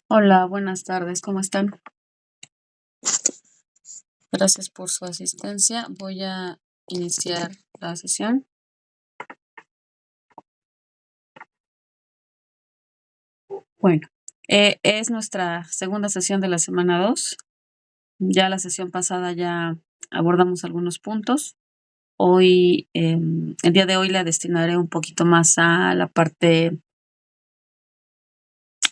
Hola, buenas tardes, ¿cómo están? Gracias por su asistencia. Voy a iniciar la sesión. Bueno, es nuestra segunda sesión de la semana 2. Ya la sesión pasada ya abordamos algunos puntos. Hoy, el día de hoy la destinaré un poquito más a la parte,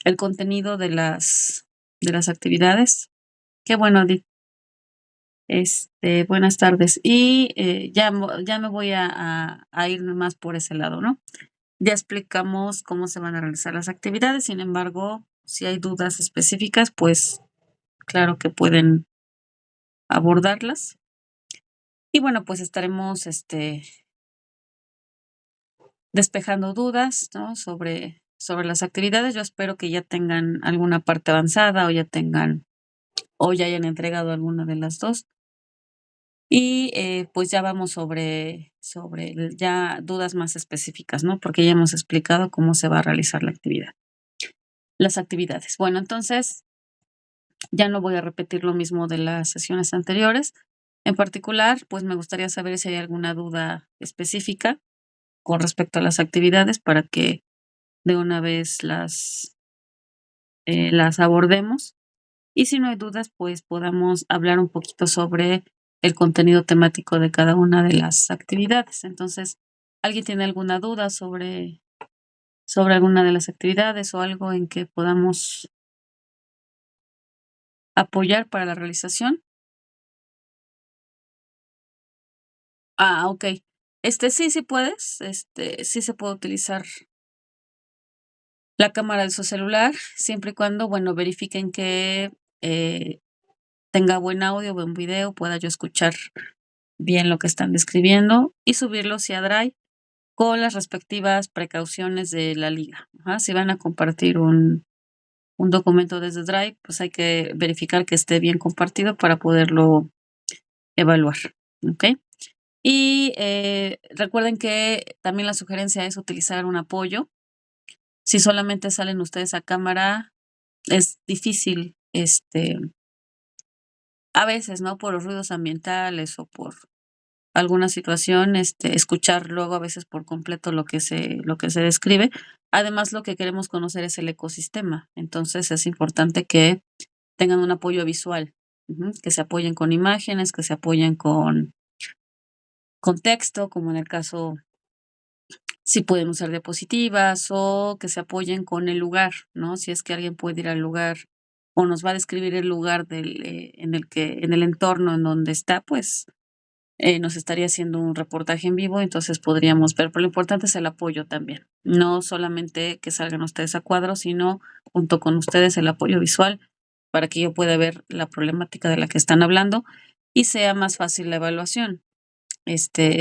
el contenido de las actividades. Qué bueno, buenas tardes. Y ya me voy a ir más por ese lado, ¿no? Ya explicamos cómo se van a realizar las actividades, sin embargo, si hay dudas específicas, pues claro que pueden abordarlas. Y bueno, pues estaremos despejando dudas, ¿no? sobre las actividades. Yo espero que ya tengan alguna parte avanzada o ya hayan entregado alguna de las dos. Y pues ya vamos sobre ya dudas más específicas, ¿no? Porque ya hemos explicado cómo se va a realizar las actividades. Bueno, entonces ya no voy a repetir lo mismo de las sesiones anteriores. En particular, pues me gustaría saber si hay alguna duda específica con respecto a las actividades para que de una vez las abordemos. Y si no hay dudas, pues podamos hablar un poquito sobre el contenido temático de cada una de las actividades. Entonces, ¿alguien tiene alguna duda sobre alguna de las actividades o algo en que podamos apoyar para la realización? Ah, okey. Sí puedes, sí se puede utilizar la cámara de su celular, siempre y cuando, bueno, verifiquen que, eh, tenga buen audio, buen video, pueda yo escuchar bien lo que están describiendo y subirlo sí a Drive con las respectivas precauciones de la liga. Ajá, si van a compartir un documento desde Drive, pues hay que verificar que esté bien compartido para poderlo evaluar, ¿okey? Y, recuerden que también la sugerencia es utilizar un apoyo. Si solamente salen ustedes a cámara, es difícil, a veces, ¿no? Por los ruidos ambientales o por alguna situación, escuchar luego a veces por completo lo que se describe. Además, lo que queremos conocer es el ecosistema. Entonces, es importante que tengan un apoyo visual, que se apoyen con imágenes, que se apoyen con texto, como en el caso si pueden usar diapositivas o que se apoyen con el lugar, ¿no? Si es que alguien puede ir al lugar o nos va a describir el lugar en el entorno en donde está, pues, nos estaría haciendo un reportaje en vivo, entonces podríamos ver, pero lo importante es el apoyo también, no solamente que salgan ustedes a cuadro, sino junto con ustedes el apoyo visual para que yo pueda ver la problemática de la que están hablando y sea más fácil la evaluación.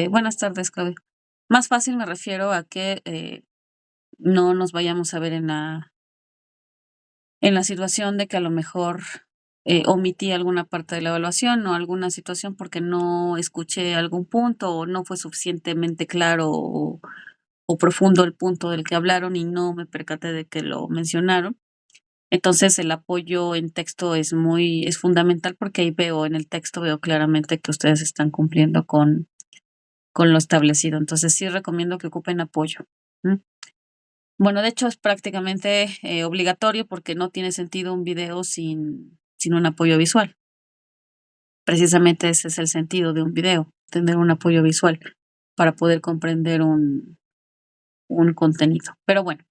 Buenas tardes, Claudia. Más fácil me refiero a que, no nos vayamos a ver en la situación de que a lo mejor, omití alguna parte de la evaluación o alguna situación porque no escuché algún punto o no fue suficientemente claro o profundo el punto del que hablaron y no me percaté de que lo mencionaron. Entonces, el apoyo en texto es fundamental porque ahí en el texto veo claramente que ustedes están cumpliendo con lo establecido. Entonces, sí recomiendo que ocupen apoyo. ¿Mm? Bueno, de hecho, es prácticamente, obligatorio porque no tiene sentido un video sin un apoyo visual. Precisamente ese es el sentido de un video, tener un apoyo visual para poder comprender un contenido. Pero bueno,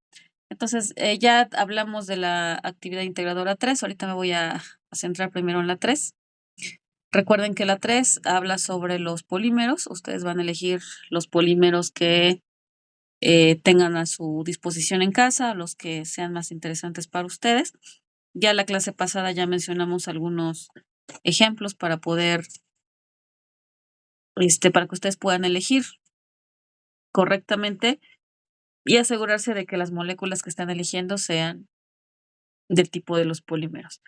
entonces, ya hablamos de la actividad integradora 3. Ahorita me voy a centrar primero en la 3. Recuerden que la 3 habla sobre los polímeros. Ustedes van a elegir los polímeros que tengan a su disposición en casa, los que sean más interesantes para ustedes. Ya la clase pasada ya mencionamos algunos ejemplos para que ustedes puedan elegir correctamente y asegurarse de que las moléculas que están eligiendo sean del tipo de los polímeros.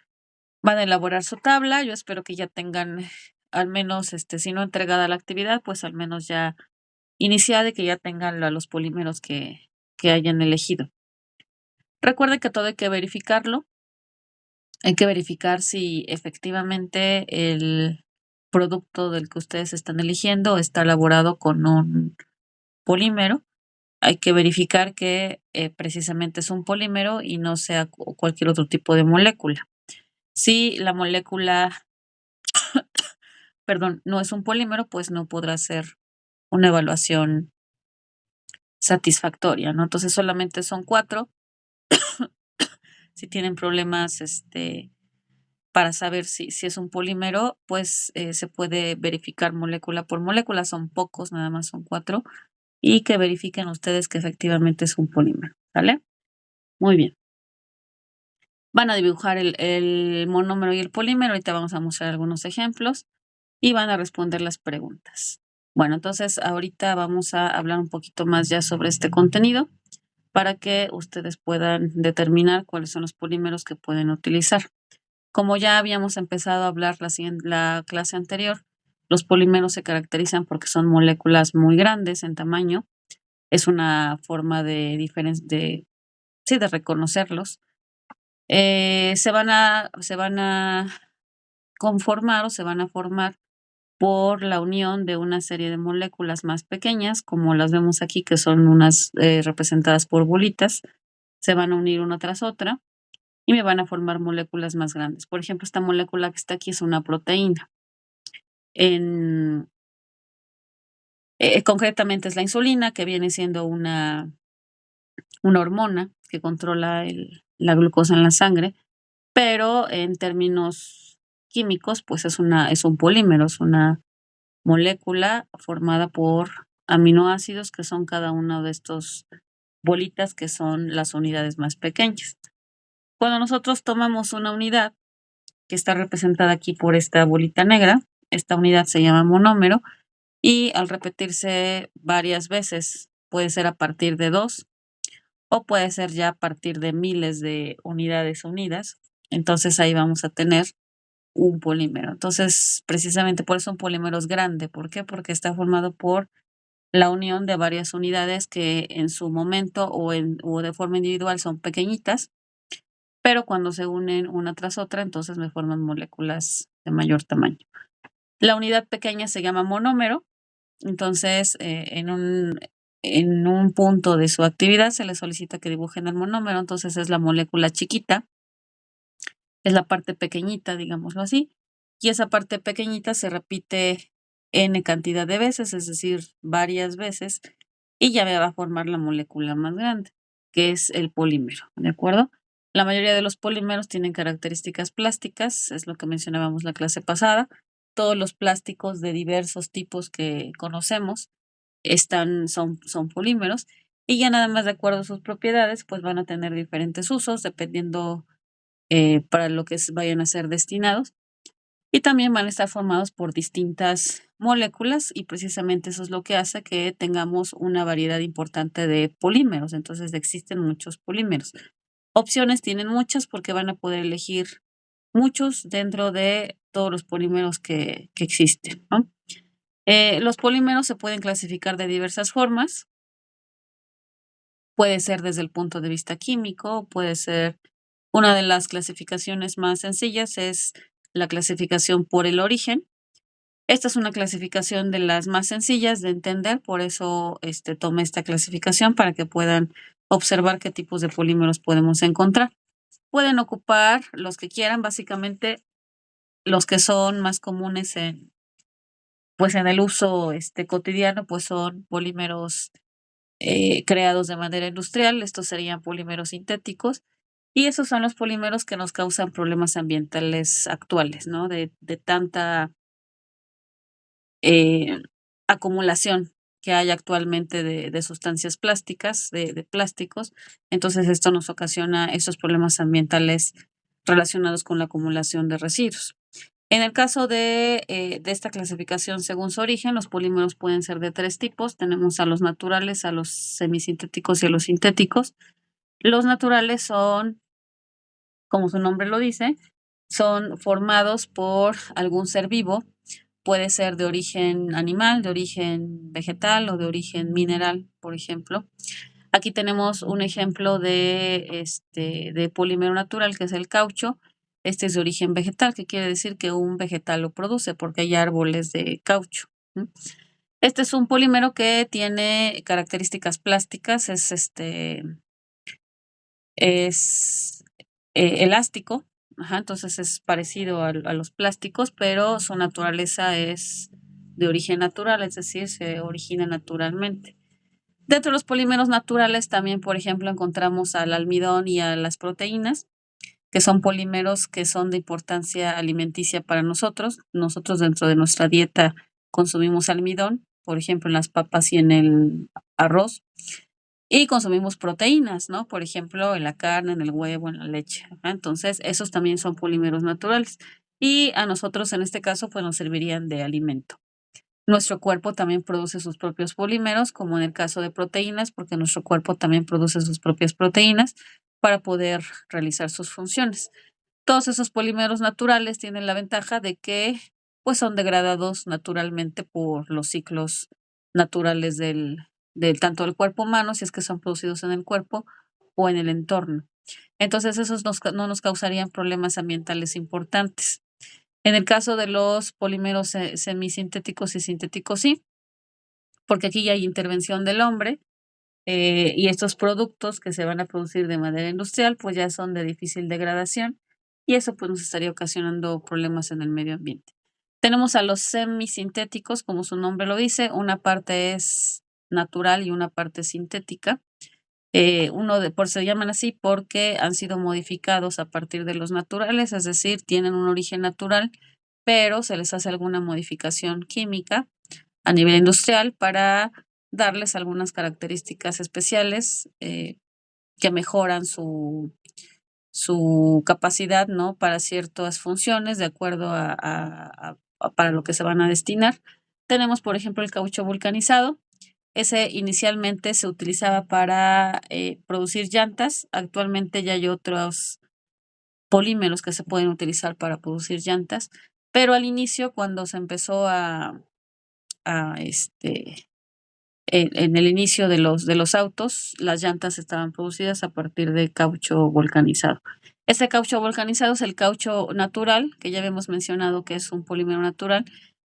Van a elaborar su tabla. Yo espero que ya tengan al menos, si no entregada la actividad, pues al menos ya iniciada y que ya tengan los polímeros que hayan elegido. Recuerden que todo hay que verificarlo. Hay que verificar si efectivamente el producto del que ustedes están eligiendo está elaborado con un polímero. Hay que verificar que precisamente es un polímero y no sea cualquier otro tipo de molécula. Si la molécula, perdón, no es un polímero, pues no podrá ser una evaluación satisfactoria, ¿no? Entonces solamente son 4. Si tienen problemas, para saber si es un polímero, pues se puede verificar molécula por molécula. Son pocos, nada más son 4. Y que verifiquen ustedes que efectivamente es un polímero, ¿vale? Muy bien. Van a dibujar el monómero y el polímero. Ahorita vamos a mostrar algunos ejemplos y van a responder las preguntas. Bueno, entonces ahorita vamos a hablar un poquito más ya sobre este contenido para que ustedes puedan determinar cuáles son los polímeros que pueden utilizar. Como ya habíamos empezado a hablar la clase anterior, los polímeros se caracterizan porque son moléculas muy grandes en tamaño. Es una forma de reconocerlos. Se van a conformar o se van a formar por la unión de una serie de moléculas más pequeñas, como las vemos aquí, que son unas representadas por bolitas. Se van a unir una tras otra y me van a formar moléculas más grandes. Por ejemplo, esta molécula que está aquí es una proteína. Concretamente es la insulina, que viene siendo una hormona que controla la glucosa en la sangre, pero en términos químicos, pues es un polímero, es una molécula formada por aminoácidos, que son cada uno de estos bolitas, que son las unidades más pequeñas. Cuando nosotros tomamos una unidad, que está representada aquí por esta bolita negra, esta unidad se llama monómero, y al repetirse varias veces, puede ser a partir de 2 o puede ser ya a partir de miles de unidades unidas, entonces ahí vamos a tener un polímero. Entonces, precisamente por eso un polímero es grande. ¿Por qué? Porque está formado por la unión de varias unidades que en su momento o de forma individual son pequeñitas, pero cuando se unen una tras otra, entonces me forman moléculas de mayor tamaño. La unidad pequeña se llama monómero. Entonces, en un punto de su actividad se les solicita que dibujen el monómero. Entonces es la molécula chiquita, es la parte pequeñita, digámoslo así, y esa parte pequeñita se repite n cantidad de veces, es decir, varias veces, y ya me va a formar la molécula más grande, que es el polímero, ¿de acuerdo? La mayoría de los polímeros tienen características plásticas, es lo que mencionábamos la clase pasada. Todos los plásticos de diversos tipos que conocemos son polímeros, y ya nada más de acuerdo a sus propiedades, pues van a tener diferentes usos dependiendo para lo que vayan a ser destinados, y también van a estar formados por distintas moléculas, y precisamente eso es lo que hace que tengamos una variedad importante de polímeros. Entonces existen muchos polímeros. Opciones tienen muchas porque van a poder elegir muchos dentro de todos los polímeros que existen, ¿no? Los polímeros se pueden clasificar de diversas formas. Puede ser desde el punto de vista químico, puede ser una de las clasificaciones más sencillas es la clasificación por el origen. Esta es una clasificación de las más sencillas de entender, por eso tomé esta clasificación para que puedan observar qué tipos de polímeros podemos encontrar. Pueden ocupar los que quieran, básicamente los que son más comunes en el uso cotidiano, pues son polímeros creados de manera industrial. Estos serían polímeros sintéticos, y esos son los polímeros que nos causan problemas ambientales actuales, ¿no? De tanta eh, acumulación que hay actualmente de sustancias plásticas, de plásticos. Entonces esto nos ocasiona esos problemas ambientales relacionados con la acumulación de residuos. En el caso de esta clasificación según su origen, los polímeros pueden ser de 3 tipos. Tenemos a los naturales, a los semisintéticos y a los sintéticos. Los naturales son, como su nombre lo dice, son formados por algún ser vivo. Puede ser de origen animal, de origen vegetal o de origen mineral, por ejemplo. Aquí tenemos un ejemplo de polímero natural, que es el caucho. este es de origen vegetal, que quiere decir que un vegetal lo produce porque hay árboles de caucho. Este es un polímero que tiene características plásticas, es elástico, entonces es parecido a los plásticos, pero su naturaleza es de origen natural, es decir, se origina naturalmente. Dentro de los polímeros naturales también, por ejemplo, encontramos al almidón y a las proteínas, que son polímeros que son de importancia alimenticia para nosotros. Nosotros dentro de nuestra dieta consumimos almidón, por ejemplo, en las papas y en el arroz. Y consumimos proteínas, ¿no? Por ejemplo, en la carne, en el huevo, en la leche. Entonces, esos también son polímeros naturales. Y a nosotros, en este caso, pues nos servirían de alimento. Nuestro cuerpo también produce sus propios polímeros, como en el caso de proteínas, porque nuestro cuerpo también produce sus propias proteínas para poder realizar sus funciones. Todos esos polímeros naturales tienen la ventaja de que pues son degradados naturalmente por los ciclos naturales del tanto del cuerpo humano, si es que son producidos en el cuerpo o en el entorno. Entonces, esos no nos causarían problemas ambientales importantes. En el caso de los polímeros semisintéticos y sintéticos, sí, porque aquí ya hay intervención del hombre y estos productos que se van a producir de manera industrial, pues ya son de difícil degradación y eso pues nos estaría ocasionando problemas en el medio ambiente. Tenemos a los semisintéticos, como su nombre lo dice, una parte es natural y una parte sintética. Por se llaman así porque han sido modificados a partir de los naturales, es decir, tienen un origen natural, pero se les hace alguna modificación química a nivel industrial para darles algunas características especiales que mejoran su capacidad, ¿no? Para ciertas funciones de acuerdo para lo que se van a destinar. Tenemos, por ejemplo, el caucho vulcanizado. Ese inicialmente se utilizaba para producir llantas. Actualmente ya hay otros polímeros que se pueden utilizar para producir llantas, pero al inicio, cuando se empezó en el inicio de los autos, las llantas estaban producidas a partir de caucho volcanizado. Este caucho volcanizado es el caucho natural, que ya habíamos mencionado que es un polímero natural,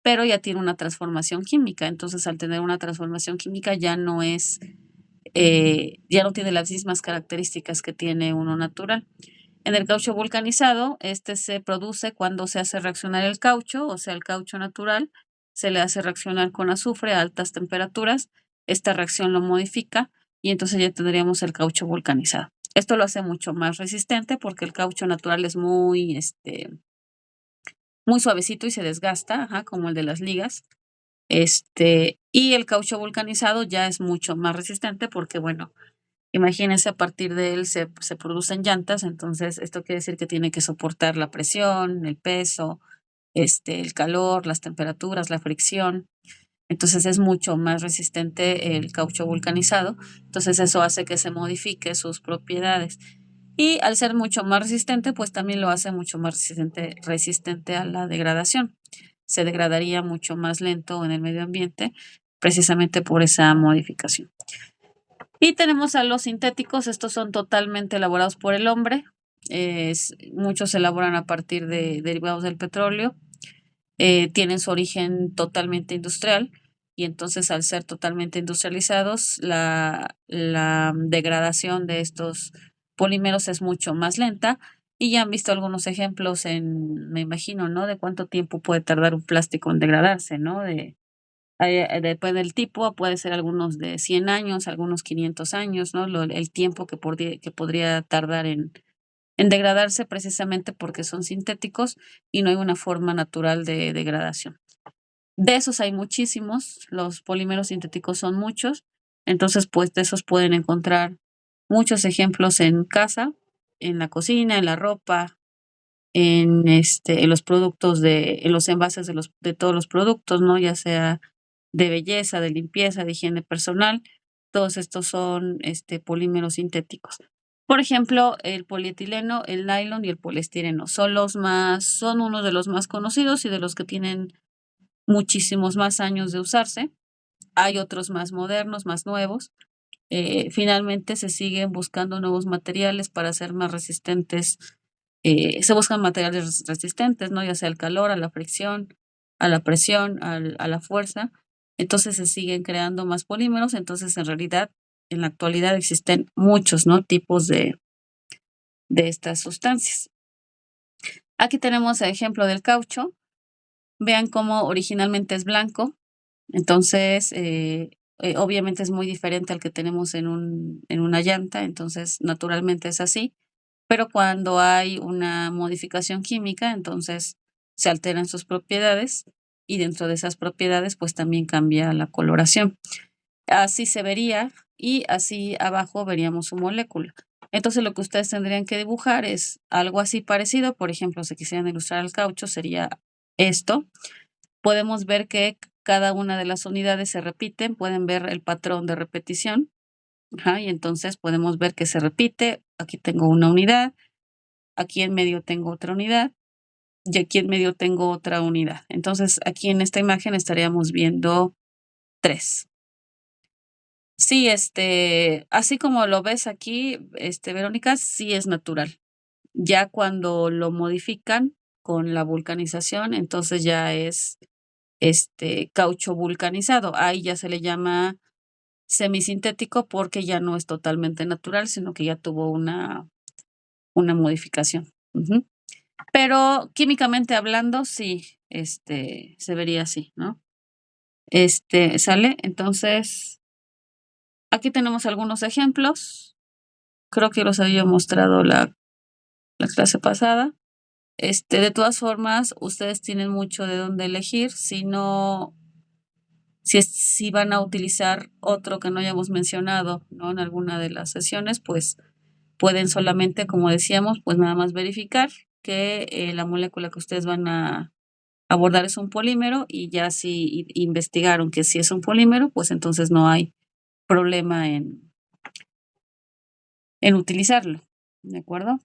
pero ya tiene una transformación química. Entonces, al tener una transformación química, ya no tiene las mismas características que tiene uno natural. En el caucho vulcanizado, este se produce cuando se hace reaccionar el caucho, o sea, el caucho natural, se le hace reaccionar con azufre a altas temperaturas. Esta reacción lo modifica y entonces ya tendríamos el caucho vulcanizado. Esto lo hace mucho más resistente porque el caucho natural es muy suavecito y se desgasta, como el de las ligas. Y el caucho vulcanizado ya es mucho más resistente porque, bueno, imagínense, a partir de él se producen llantas, entonces esto quiere decir que tiene que soportar la presión, el peso, el calor, las temperaturas, la fricción. Entonces es mucho más resistente el caucho vulcanizado. Entonces eso hace que se modifique sus propiedades. Y al ser mucho más resistente, pues también lo hace mucho más resistente a la degradación. Se degradaría mucho más lento en el medio ambiente precisamente por esa modificación. Y tenemos a los sintéticos, estos son totalmente elaborados por el hombre, muchos se elaboran a partir de derivados del petróleo, tienen su origen totalmente industrial y entonces al ser totalmente industrializados, la degradación de estos polímeros es mucho más lenta y ya han visto algunos ejemplos me imagino, ¿no? De cuánto tiempo puede tardar un plástico en degradarse, ¿no? Depende del tipo, puede ser algunos de 100 años, algunos 500 años, ¿no? El tiempo que podría tardar en degradarse precisamente porque son sintéticos y no hay una forma natural de degradación. De esos hay muchísimos, los polímeros sintéticos son muchos, entonces pues de esos pueden encontrar muchos ejemplos en casa, en la cocina, en la ropa, en los productos en los envases de todos los productos, ¿no? Ya sea de belleza, de limpieza, de higiene personal. Todos estos son polímeros sintéticos. Por ejemplo, el polietileno, el nylon y el poliestireno son uno de los más conocidos y de los que tienen muchísimos más años de usarse. Hay otros más modernos, más nuevos. Finalmente se siguen buscando nuevos materiales para ser más resistentes se buscan materiales resistentes, ¿no? Ya sea al calor, a la fricción, a la presión, a la fuerza. Entonces se siguen creando más polímeros. Entonces, en realidad, en la actualidad existen muchos, ¿no? Tipos de estas sustancias. Aquí tenemos el ejemplo del caucho. Vean cómo originalmente es blanco. Entonces, obviamente es muy diferente al que tenemos en una llanta. Entonces, naturalmente es así. Pero cuando hay una modificación química, entonces se alteran sus propiedades y dentro de esas propiedades, pues también cambia la coloración. Así se vería y así abajo veríamos su molécula. Entonces lo que ustedes tendrían que dibujar es algo así parecido. Por ejemplo, si quisieran ilustrar el caucho, sería esto. Podemos ver que cada una de las unidades se repiten. Pueden ver el patrón de repetición. Ajá, y entonces podemos ver que se repite. Aquí tengo una unidad. Aquí en medio tengo otra unidad y aquí en medio tengo otra unidad. Entonces, aquí en esta imagen estaríamos viendo 3. Sí, así como lo ves aquí, Verónica, sí es natural. Ya cuando lo modifican con la vulcanización, entonces ya es caucho vulcanizado. Ahí ya se le llama semisintético porque ya no es totalmente natural, sino que ya tuvo una modificación. Ujú. Pero químicamente hablando, sí, se vería así, ¿no? ¿Sale? Entonces, aquí tenemos algunos ejemplos. Creo que los había mostrado la clase pasada. De todas formas, ustedes tienen mucho de dónde elegir. Si no, si van a utilizar otro que no hayamos mencionado, ¿no? En alguna de las sesiones, pues pueden solamente, como decíamos, pues nada más verificar que la molécula que ustedes van a abordar es un polímero y ya si investigaron que sí es un polímero, pues entonces no hay problema en utilizarlo. ¿De acuerdo?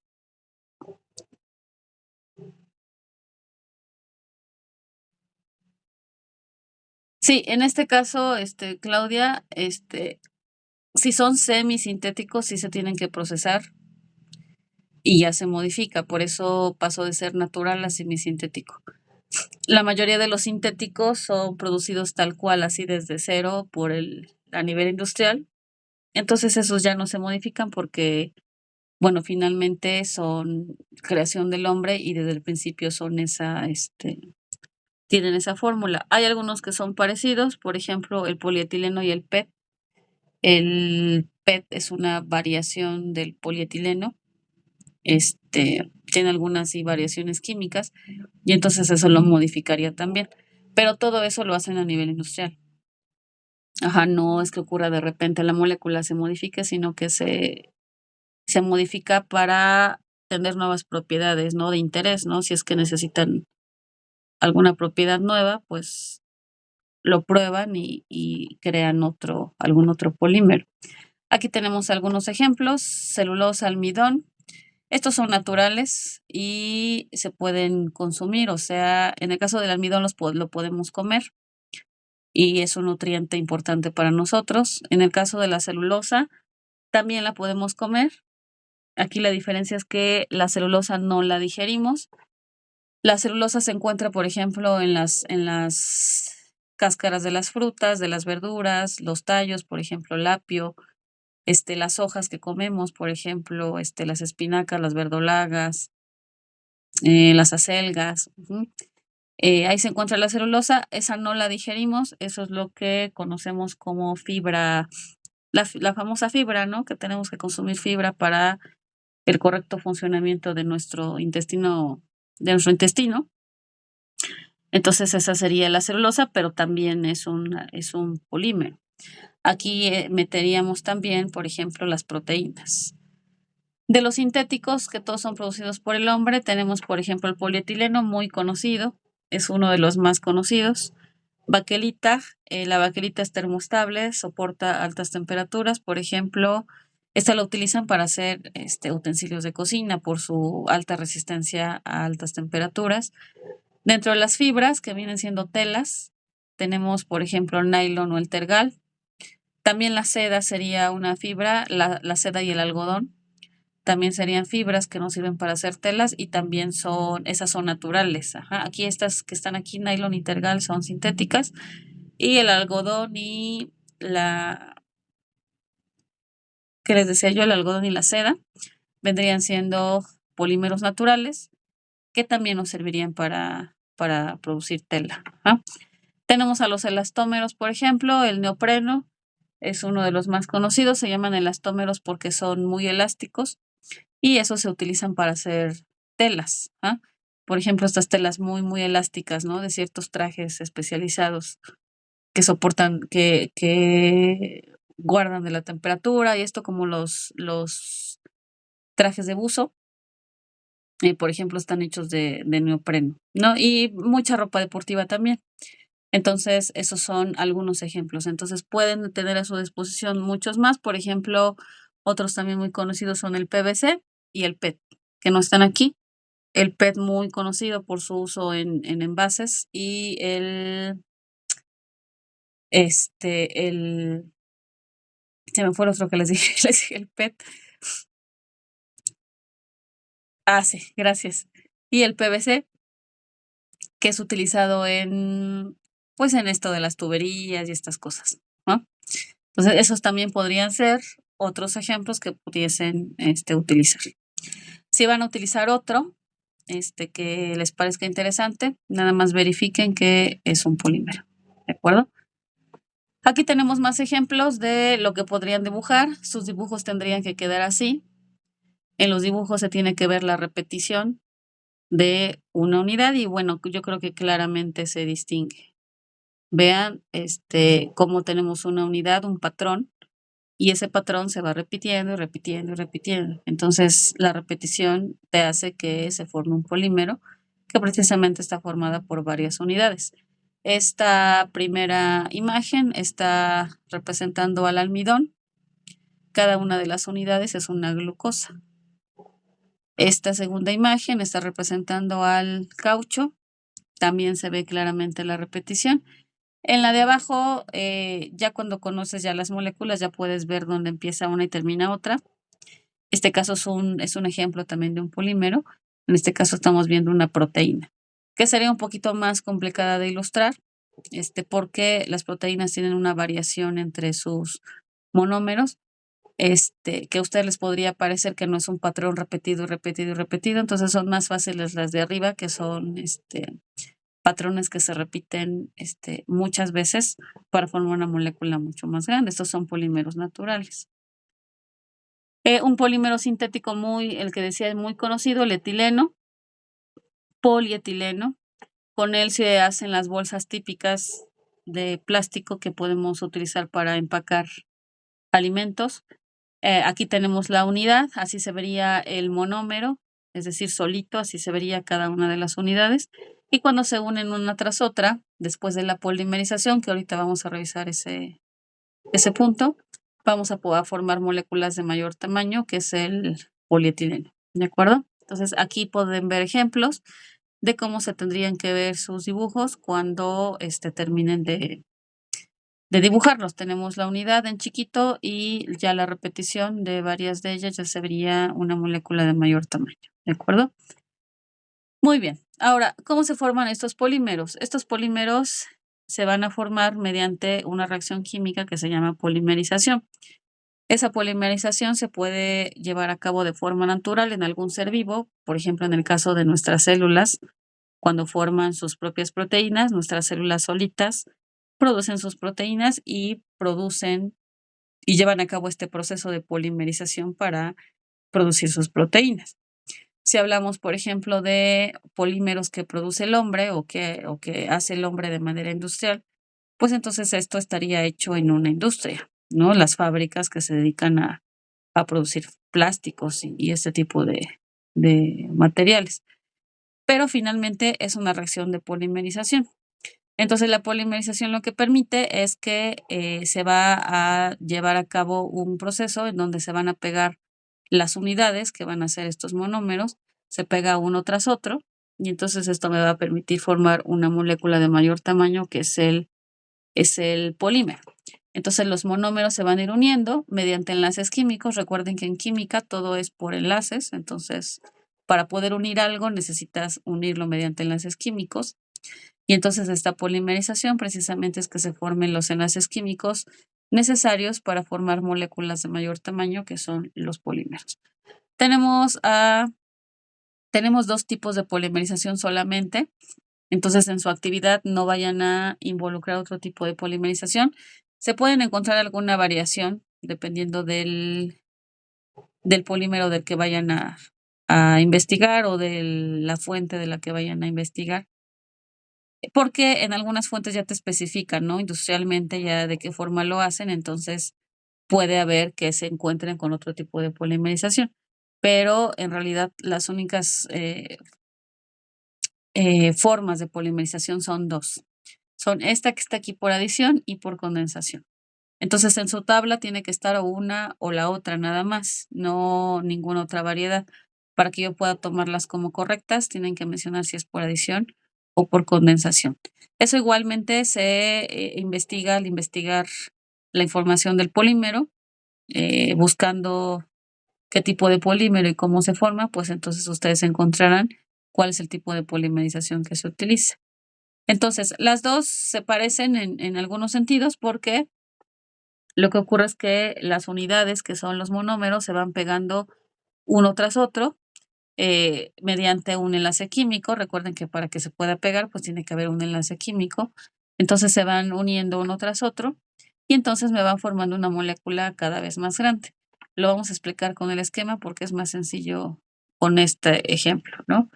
Sí, en este caso, Claudia, si son semisintéticos, sí se tienen que procesar y ya se modifica. Por eso pasó de ser natural a semisintético. La mayoría de los sintéticos son producidos tal cual, así desde cero a nivel industrial. Entonces esos ya no se modifican porque, bueno, finalmente son creación del hombre y desde el principio son tienen esa fórmula. Hay algunos que son parecidos, por ejemplo, el polietileno y el PET. El PET es una variación del polietileno, tiene algunas sí variaciones químicas y entonces eso lo modificaría también. Pero todo eso lo hacen a nivel industrial. Ajá, no es que ocurra de repente la molécula se modifique, sino que se modifica para tener nuevas propiedades, ¿no? De interés, ¿no? Si es que necesitan alguna propiedad nueva, pues lo prueban y crean algún otro polímero. Aquí tenemos algunos ejemplos: celulosa, almidón. Estos son naturales y se pueden consumir, o sea, en el caso del almidón lo podemos comer y es un nutriente importante para nosotros. En el caso de la celulosa, también la podemos comer. Aquí la diferencia es que la celulosa no la digerimos. La celulosa se encuentra, por ejemplo, en las cáscaras de las frutas, de las verduras, los tallos, por ejemplo, el apio, las hojas que comemos, por ejemplo, las espinacas, las verdolagas, las acelgas. Ujú. Ahí se encuentra la celulosa, esa no la digerimos, eso es lo que conocemos como fibra, la famosa fibra, ¿no? Que tenemos que consumir fibra para el correcto funcionamiento de nuestro intestino. Entonces esa sería la celulosa, pero también es un polímero. Aquí meteríamos también, por ejemplo, las proteínas. De los sintéticos, que todos son producidos por el hombre, tenemos, por ejemplo, el polietileno, muy conocido, es uno de los más conocidos. Baquelita, la baquelita es termostable, soporta altas temperaturas. Por ejemplo, esta la utilizan para hacer utensilios de cocina por su alta resistencia a altas temperaturas. Dentro de las fibras, que vienen siendo telas, tenemos, por ejemplo, el nylon o el tergal. También la seda sería una fibra, la seda y el algodón. también serían fibras que nos sirven para hacer telas y también esas son naturales. Ajá. Aquí estas que están aquí, nylon y tergal, son sintéticas y el algodón y que les decía yo, el algodón y la seda vendrían siendo polímeros naturales que también nos servirían para producir tela. Ajá. Tenemos a los elastómeros, por ejemplo, el neopreno es uno de los más conocidos, se llaman elastómeros porque son muy elásticos y esos se utilizan para hacer telas. ¿Ah? Por ejemplo, estas telas muy, muy elásticas, ¿no? De ciertos trajes especializados que soportan, que guardan de la temperatura y esto como los trajes de buzo, por ejemplo, están hechos de neopreno, ¿no? Y mucha ropa deportiva también. Entonces, esos son algunos ejemplos. Entonces, pueden tener a su disposición muchos más. Por ejemplo, otros también muy conocidos son el PVC y el PET, que no están aquí. El PET muy conocido por su uso en envases y se me fue el otro que les dije, les dije el PET. Ah, sí, gracias. Y el PVC, que es utilizado pues en esto de las tuberías y estas cosas, ¿no? Entonces, esos también podrían ser otros ejemplos que pudiesen utilizar. Si van a utilizar otro que les parezca interesante, nada más verifiquen que es un polímero, ¿de acuerdo? Aquí tenemos más ejemplos de lo que podrían dibujar. Sus dibujos tendrían que quedar así. En los dibujos se tiene que ver la repetición de una unidad y bueno, yo creo que claramente se distingue. Vean cómo tenemos una unidad, un patrón, y ese patrón se va repitiendo y repitiendo y repitiendo. Entonces, la repetición te hace que se forme un polímero que precisamente está formada por varias unidades. Esta primera imagen está representando al almidón. Cada una de las unidades es una glucosa. Esta segunda imagen está representando al caucho. También se ve claramente la repetición. En la de abajo, ya cuando conoces ya las moléculas, ya puedes ver dónde empieza una y termina otra. Este caso es un ejemplo también de un polímero. En este caso estamos viendo una proteína, que sería un poquito más complicada de ilustrar, porque las proteínas tienen una variación entre sus monómeros, que a ustedes les podría parecer que no es un patrón repetido y repetido y repetido, entonces son más fáciles las de arriba, que son patrones que se repiten muchas veces para formar una molécula mucho más grande. Estos son polímeros naturales. Un polímero sintético el que decía es muy conocido, el etileno, polietileno. Con él se hacen las bolsas típicas de plástico que podemos utilizar para empacar alimentos. Aquí tenemos la unidad, así se vería el monómero, es decir, solito, así se vería cada una de las unidades. Y cuando se unen una tras otra, después de la polimerización, que ahorita vamos a revisar ese punto, vamos a poder formar moléculas de mayor tamaño, que es el polietileno, ¿de acuerdo? Entonces, aquí pueden ver ejemplos de cómo se tendrían que ver sus dibujos cuando terminen de dibujarlos. Tenemos la unidad en chiquito y ya la repetición de varias de ellas ya se vería una molécula de mayor tamaño, ¿de acuerdo? Muy bien. Ahora, ¿cómo se forman estos polímeros? Estos polímeros se van a formar mediante una reacción química que se llama polimerización. Esa polimerización se puede llevar a cabo de forma natural en algún ser vivo, por ejemplo, en el caso de nuestras células, cuando forman sus propias proteínas, nuestras células solitas producen sus proteínas y llevan a cabo este proceso de polimerización para producir sus proteínas. Si hablamos, por ejemplo, de polímeros que produce el hombre o que hace el hombre de manera industrial, pues entonces esto estaría hecho en una industria, ¿no? Las fábricas que se dedican a producir plásticos y este tipo de materiales. Pero finalmente es una reacción de polimerización. Entonces, la polimerización lo que permite es que se va a llevar a cabo un proceso en donde se van a pegar las unidades que van a ser estos monómeros, se pega uno tras otro, y entonces esto me va a permitir formar una molécula de mayor tamaño que es el polímero. Entonces los monómeros se van a ir uniendo mediante enlaces químicos. Recuerden que en química todo es por enlaces, entonces para poder unir algo necesitas unirlo mediante enlaces químicos. Y entonces esta polimerización precisamente es que se formen los enlaces químicos necesarios para formar moléculas de mayor tamaño, que son los polímeros. Tenemos dos tipos de polimerización solamente, entonces en su actividad no vayan a involucrar otro tipo de polimerización. Se pueden encontrar alguna variación dependiendo del polímero del que vayan a investigar o de la fuente de la que vayan a investigar, porque en algunas fuentes ya te especifican, ¿no? Industrialmente ya de qué forma lo hacen, entonces puede haber que se encuentren con otro tipo de polimerización, pero en realidad las únicas formas de polimerización son dos. Son esta que está aquí por adición y por condensación. Entonces en su tabla tiene que estar o una o la otra nada más, no ninguna otra variedad. Para que yo pueda tomarlas como correctas, tienen que mencionar si es por adición o por condensación. Eso igualmente se investiga al investigar la información del polímero, buscando qué tipo de polímero y cómo se forma, pues entonces ustedes encontrarán cuál es el tipo de polimerización que se utiliza. Entonces, las dos se parecen en algunos sentidos porque lo que ocurre es que las unidades, que son los monómeros, se van pegando uno tras otro mediante un enlace químico. Recuerden que para que se pueda pegar, pues tiene que haber un enlace químico. Entonces se van uniendo uno tras otro y entonces me van formando una molécula cada vez más grande. Lo vamos a explicar con el esquema porque es más sencillo con este ejemplo, ¿no?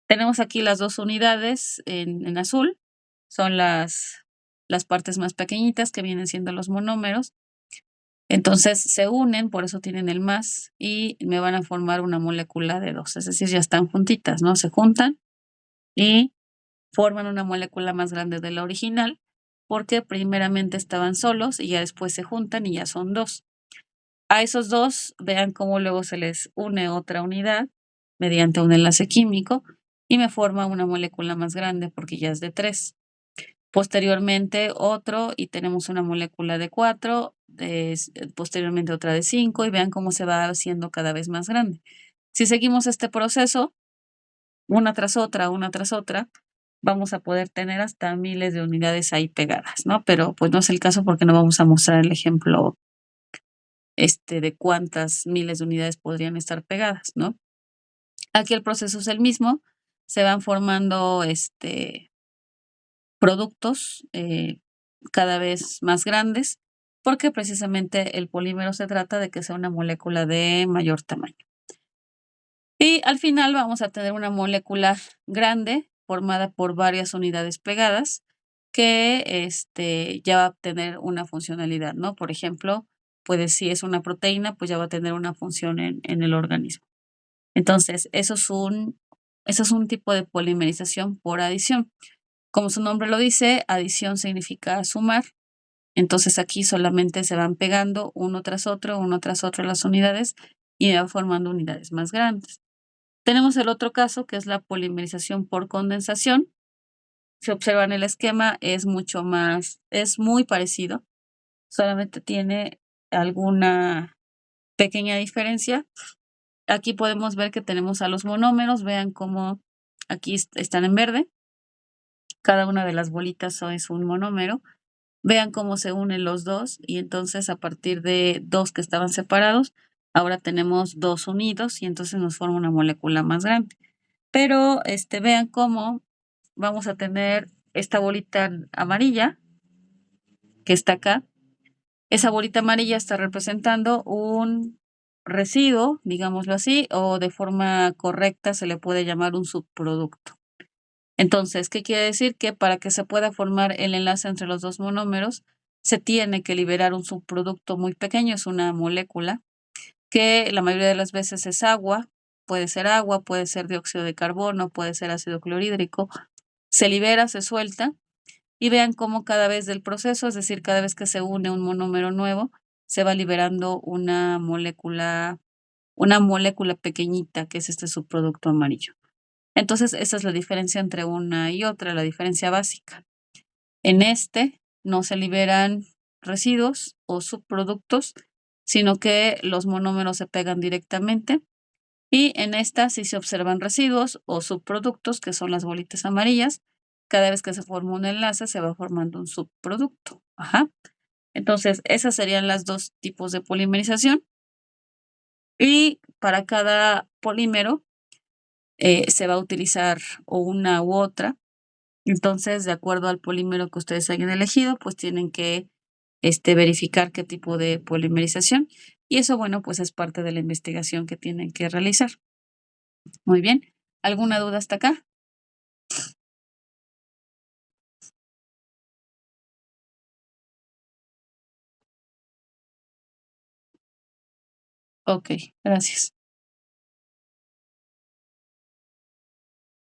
Tenemos aquí las dos unidades en azul, son las partes más pequeñitas que vienen siendo los monómeros. Entonces se unen, por eso tienen el más, y me van a formar una molécula de dos, es decir, ya están juntitas, ¿no? Se juntan y forman una molécula más grande de la original, porque primeramente estaban solos y ya después se juntan y ya son dos. A esos dos, vean cómo luego se les une otra unidad mediante un enlace químico y me forma una molécula más grande porque ya es de tres. Posteriormente otro y tenemos una molécula de 4, posteriormente otra de 5 y vean cómo se va haciendo cada vez más grande. Si seguimos este proceso, una tras otra, vamos a poder tener hasta miles de unidades ahí pegadas, ¿no? Pero pues no es el caso porque no vamos a mostrar el ejemplo de cuántas miles de unidades podrían estar pegadas, ¿no? Aquí el proceso es el mismo, se van formando productos cada vez más grandes, porque precisamente el polímero se trata de que sea una molécula de mayor tamaño. Y al final vamos a tener una molécula grande formada por varias unidades pegadas que ya va a tener una funcionalidad, ¿no? Por ejemplo, pues si es una proteína, pues ya va a tener una función en el organismo. Entonces, eso es un tipo de polimerización por adición. Como su nombre lo dice, adición significa sumar. Entonces aquí solamente se van pegando uno tras otro las unidades y van formando unidades más grandes. Tenemos el otro caso que es la polimerización por condensación. Si observan el esquema es muy parecido, solamente tiene alguna pequeña diferencia. Aquí podemos ver que tenemos a los monómeros, vean cómo aquí están en verde. Cada una de las bolitas es un monómero. Vean cómo se unen los dos y entonces a partir de dos que estaban separados, ahora tenemos dos unidos y entonces nos forma una molécula más grande. Pero vean cómo vamos a tener esta bolita amarilla que está acá. Esa bolita amarilla está representando un residuo, digámoslo así, o de forma correcta se le puede llamar un subproducto. Entonces, ¿qué quiere decir? Que para que se pueda formar el enlace entre los dos monómeros, se tiene que liberar un subproducto muy pequeño, es una molécula, que la mayoría de las veces es agua, puede ser dióxido de carbono, puede ser ácido clorhídrico, se libera, se suelta, y vean cómo cada vez del proceso, es decir, cada vez que se une un monómero nuevo, se va liberando una molécula pequeñita, que es este subproducto amarillo. Entonces, esa es la diferencia entre una y otra, la diferencia básica. En no se liberan residuos o subproductos, sino que los monómeros se pegan directamente. Y en esta sí se observan residuos o subproductos, que son las bolitas amarillas. Cada vez que se forma un enlace, se va formando un subproducto. Ajá. Entonces, esas serían las dos tipos de polimerización. Y para cada polímero se va a utilizar o una u otra. Entonces, de acuerdo al polímero que ustedes hayan elegido, pues tienen que verificar qué tipo de polimerización. Y eso, bueno, pues es parte de la investigación que tienen que realizar. Muy bien. ¿Alguna duda hasta acá? Ok, gracias.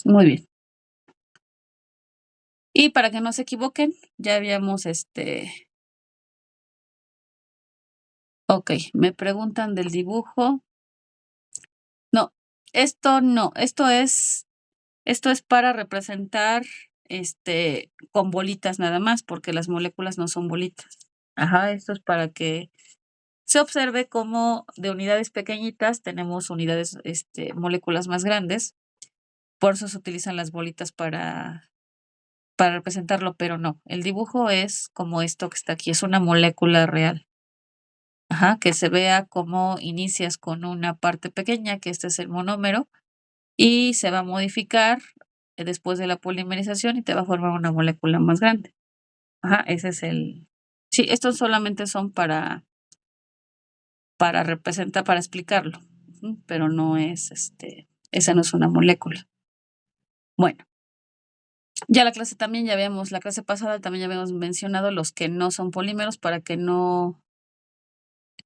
Muy bien. Y para que no se equivoquen, ya habíamos ok, me preguntan del dibujo. No, no, esto es para representar con bolitas nada más, porque las moléculas no son bolitas. Ajá, esto es para que se observe cómo de unidades pequeñitas tenemos unidades, moléculas más grandes. Por eso se utilizan las bolitas para representarlo, pero no. El dibujo es como esto que está aquí, es una molécula real. Ajá, que se vea cómo inicias con una parte pequeña, que este es el monómero, y se va a modificar después de la polimerización y te va a formar una molécula más grande. Ajá, ese es el. Sí, estos solamente son para representar, para explicarlo, pero no es esa no es una molécula. Bueno, ya la clase también, la clase pasada también ya habíamos mencionado los que no son polímeros para que no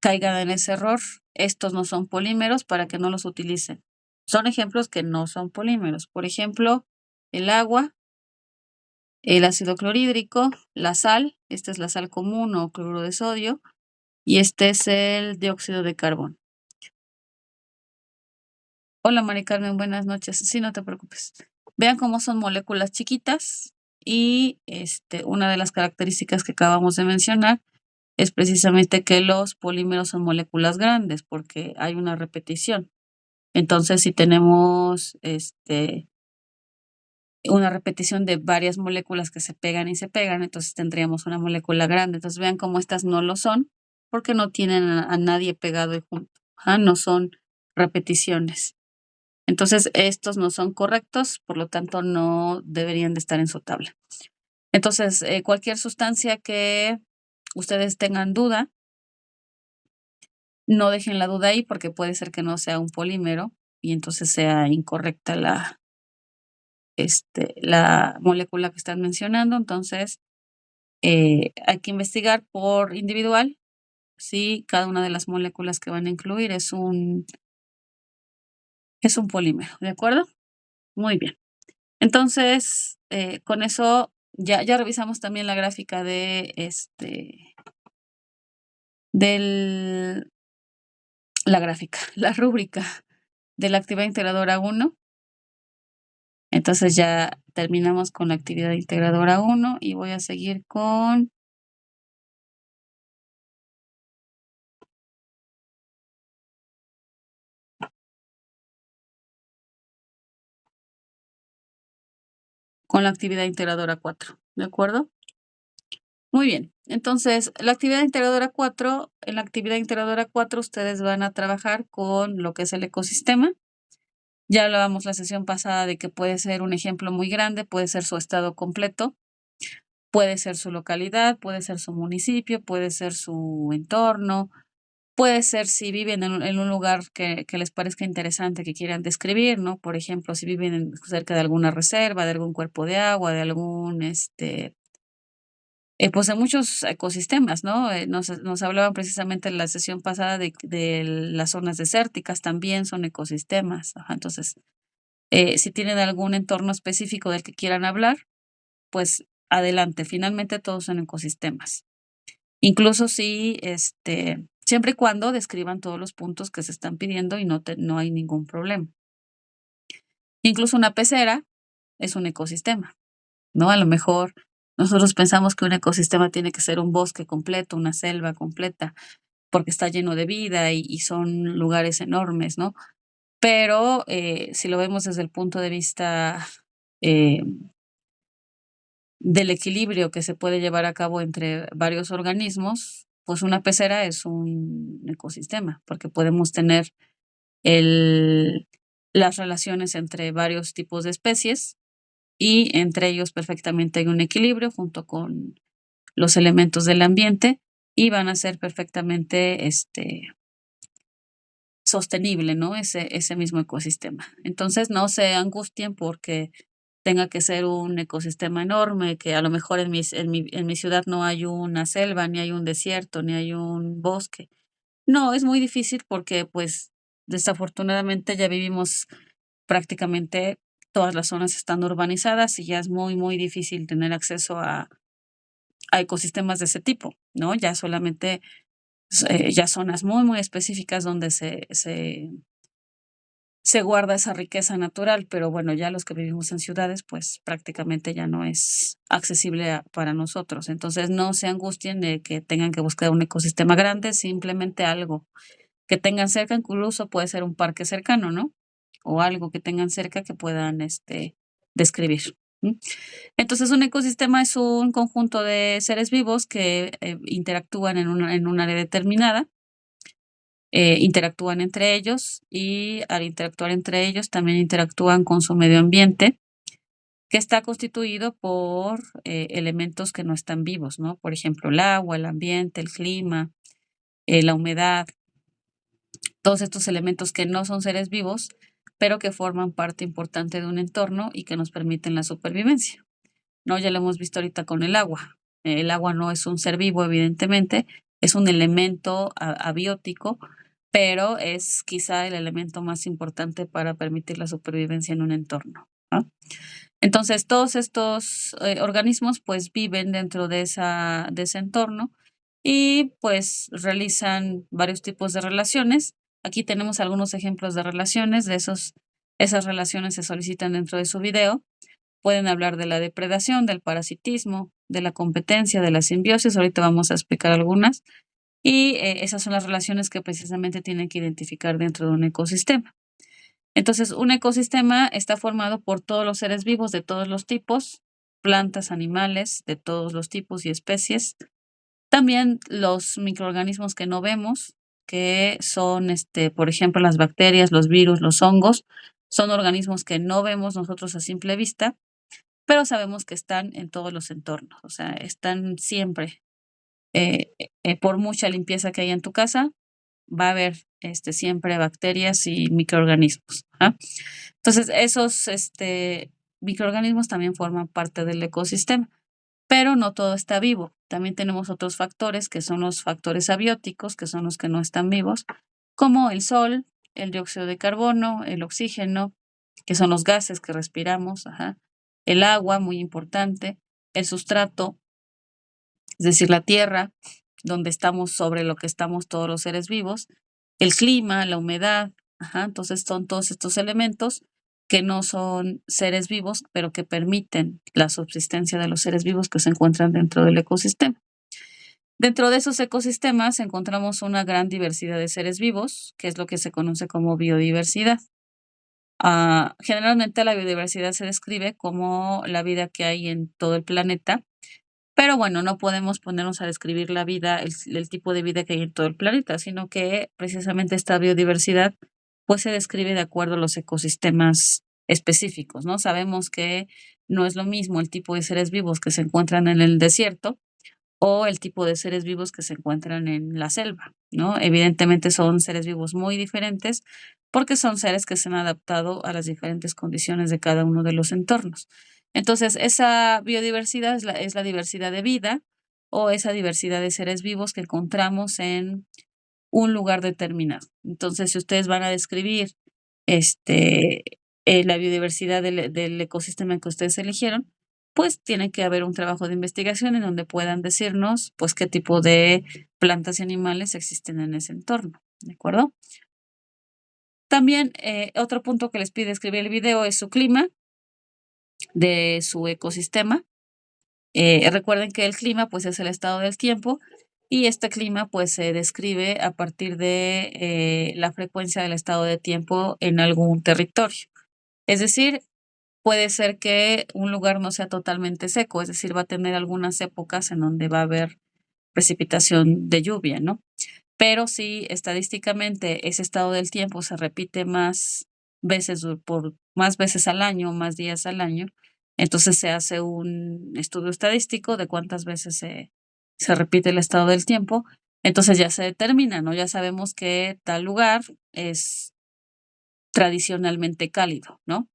caigan en ese error. Estos no son polímeros para que no los utilicen. Son ejemplos que no son polímeros. Por ejemplo, el agua, el ácido clorhídrico, la sal, esta es la sal común o cloruro de sodio, y este es el dióxido de carbono. Hola, Mari Carmen, buenas noches. Sí, no te preocupes. Vean cómo son moléculas chiquitas y una de las características que acabamos de mencionar es precisamente que los polímeros son moléculas grandes porque hay una repetición. Entonces, si tenemos una repetición de varias moléculas que se pegan y se pegan, entonces tendríamos una molécula grande. Entonces, vean cómo estas no lo son porque no tienen a nadie pegado y junto. No son repeticiones. Entonces, estos no son correctos, por lo tanto, no deberían de estar en su tabla. Entonces, cualquier sustancia que ustedes tengan duda, no dejen la duda ahí porque puede ser que no sea un polímero y entonces sea incorrecta la molécula que están mencionando. Entonces, hay que investigar por individual si cada una de las moléculas que van a incluir es un polímero, ¿de acuerdo? Muy bien. Entonces, con eso ya revisamos también la gráfica la rúbrica de la actividad integradora 1. Entonces ya terminamos con la actividad integradora 1 y voy a seguir con la actividad integradora 4, ¿de acuerdo? Muy bien, entonces la actividad integradora 4, en la actividad integradora 4 ustedes van a trabajar con lo que es el ecosistema. Ya hablábamos la sesión pasada de que puede ser un ejemplo muy grande, puede ser su estado completo, puede ser su localidad, puede ser su municipio, puede ser su entorno, puede ser si viven en un lugar que les parezca interesante, que quieran describir, ¿no? Por ejemplo, si viven cerca de alguna reserva, de algún cuerpo de agua, de algún, pues de muchos ecosistemas, ¿no? Nos hablaban precisamente en la sesión pasada de las zonas desérticas, también son ecosistemas. Ajá, entonces, si tienen algún entorno específico del que quieran hablar, pues adelante. Finalmente todos son ecosistemas. Incluso si, siempre y cuando describan todos los puntos que se están pidiendo y no hay ningún problema. Incluso una pecera es un ecosistema, ¿no? A lo mejor Nosotros pensamos que un ecosistema tiene que ser un bosque completo, una selva completa, porque está lleno de vida y son lugares enormes, ¿no? Pero, si lo vemos desde el punto de vista, eh, del equilibrio que se puede llevar a cabo entre varios organismos, pues una pecera es un ecosistema, porque podemos tener el las relaciones entre varios tipos de especies y entre ellos perfectamente hay un equilibrio junto con los elementos del ambiente y van a ser perfectamente, sostenible, ¿no? Ese mismo ecosistema. Entonces, no se angustien porque tenga que ser un ecosistema enorme, que a lo mejor en mi ciudad no hay una selva, ni hay un desierto, ni hay un bosque. No, es muy difícil porque, pues, desafortunadamente ya vivimos prácticamente todas las zonas están urbanizadas y ya es muy, muy difícil tener acceso a ecosistemas de ese tipo, ¿no? Ya solamente, ya zonas muy, muy específicas donde se guarda esa riqueza natural, pero bueno, ya los que vivimos en ciudades, pues prácticamente ya no es accesible para nosotros. Entonces, no se angustien de que tengan que buscar un ecosistema grande, simplemente algo que tengan cerca, incluso puede ser un parque cercano, ¿no? O algo que tengan cerca que puedan describir. ¿M? Entonces, un ecosistema es un conjunto de seres vivos que interactúan en un área determinada, interactúan entre ellos y al interactuar entre ellos también interactúan con su medio ambiente, que está constituido por elementos que no están vivos, ¿no? Por ejemplo, el agua, el ambiente, el clima, la humedad, todos estos elementos que no son seres vivos, pero que forman parte importante de un entorno y que nos permiten la supervivencia, ¿no? Ya lo hemos visto ahorita con el agua. El agua no es un ser vivo, evidentemente, es un elemento abiótico, pero es quizá el elemento más importante para permitir la supervivencia en un entorno, ¿no? Entonces, todos estos organismos pues viven dentro de ese entorno y pues realizan varios tipos de relaciones. Aquí tenemos algunos ejemplos de relaciones, esas relaciones se solicitan dentro de su video. Pueden hablar de la depredación, del parasitismo, de la competencia, de la simbiosis. Ahorita vamos a explicar algunas. Y esas son las relaciones que precisamente tienen que identificar dentro de un ecosistema. Entonces, un ecosistema está formado por todos los seres vivos de todos los tipos, plantas, animales de todos los tipos y especies. También los microorganismos que no vemos, que son, por ejemplo, las bacterias, los virus, los hongos, son organismos que no vemos nosotros a simple vista, pero sabemos que están en todos los entornos, o sea, están siempre. Por mucha limpieza que haya en tu casa, va a haber siempre bacterias y microorganismos. ¿Ah? Entonces, esos microorganismos también forman parte del ecosistema, pero no todo está vivo. También tenemos otros factores que son los factores abióticos, que son los que no están vivos, como el sol, el dióxido de carbono, el oxígeno, que son los gases que respiramos, ajá, el agua, muy importante, el sustrato, es decir, la tierra, donde estamos, sobre lo que estamos todos los seres vivos, el clima, la humedad, ajá, entonces son todos estos elementos que no son seres vivos, pero que permiten la subsistencia de los seres vivos que se encuentran dentro del ecosistema. Dentro de esos ecosistemas encontramos una gran diversidad de seres vivos, que es lo que se conoce como biodiversidad. Generalmente la biodiversidad se describe como la vida que hay en todo el planeta, pero bueno, no podemos ponernos a describir la vida, el tipo de vida que hay en todo el planeta, sino que precisamente esta biodiversidad, pues, se describe de acuerdo a los ecosistemas específicos, ¿no? Sabemos que no es lo mismo el tipo de seres vivos que se encuentran en el desierto o el tipo de seres vivos que se encuentran en la selva, ¿no? Evidentemente son seres vivos muy diferentes porque son seres que se han adaptado a las diferentes condiciones de cada uno de los entornos. Entonces, esa biodiversidad es la diversidad de vida o esa diversidad de seres vivos que encontramos en un lugar determinado. Entonces, si ustedes van a describir este, la biodiversidad del ecosistema que ustedes eligieron, pues tiene que haber un trabajo de investigación en donde puedan decirnos, pues, qué tipo de plantas y animales existen en ese entorno, ¿de acuerdo? También, otro punto que les pide escribir el video es su clima de su ecosistema. Recuerden que el clima, pues, es el estado del tiempo y este clima, pues, se describe a partir de, la frecuencia del estado de tiempo en algún territorio. Es decir, puede ser que un lugar no sea totalmente seco, es decir, va a tener algunas épocas en donde va a haber precipitación de lluvia, ¿no? Pero si estadísticamente ese estado del tiempo se repite más veces por más veces al año, más días al año, entonces se hace un estudio estadístico de cuántas veces se repite el estado del tiempo. Entonces ya se determina, ¿no? Ya sabemos que tal lugar es tradicionalmente cálido, ¿no?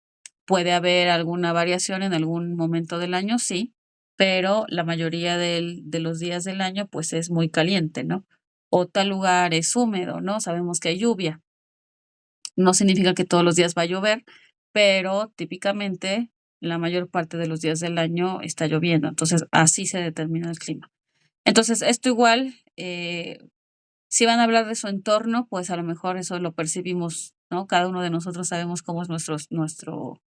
Puede haber alguna variación en algún momento del año, sí, pero la mayoría de los días del año, pues, es muy caliente, ¿no? O tal lugar es húmedo, ¿no? Sabemos que hay lluvia. No significa que todos los días va a llover, pero típicamente la mayor parte de los días del año está lloviendo. Entonces, así se determina el clima. Entonces, esto igual, si van a hablar de su entorno, pues, a lo mejor eso lo percibimos, ¿no? Cada uno de nosotros sabemos cómo es nuestro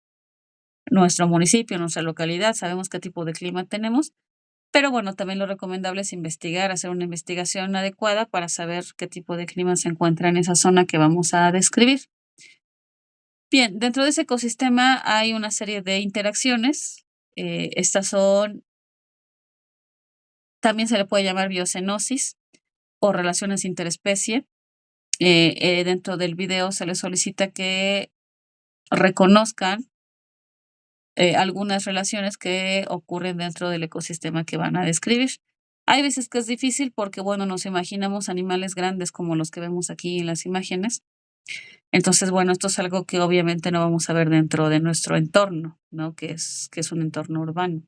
municipio, nuestra localidad, sabemos qué tipo de clima tenemos, pero bueno, también lo recomendable es investigar, hacer una investigación adecuada para saber qué tipo de clima se encuentra en esa zona que vamos a describir. Bien, dentro de ese ecosistema hay una serie de interacciones. Estas son, también se le puede llamar biocenosis o relaciones interespecie. Dentro del video se les solicita que reconozcan algunas relaciones que ocurren dentro del ecosistema que van a describir. Hay veces que es difícil porque, bueno, nos imaginamos animales grandes como los que vemos aquí en las imágenes. Entonces, bueno, esto es algo que obviamente no vamos a ver dentro de nuestro entorno, ¿no? Que es un entorno urbano.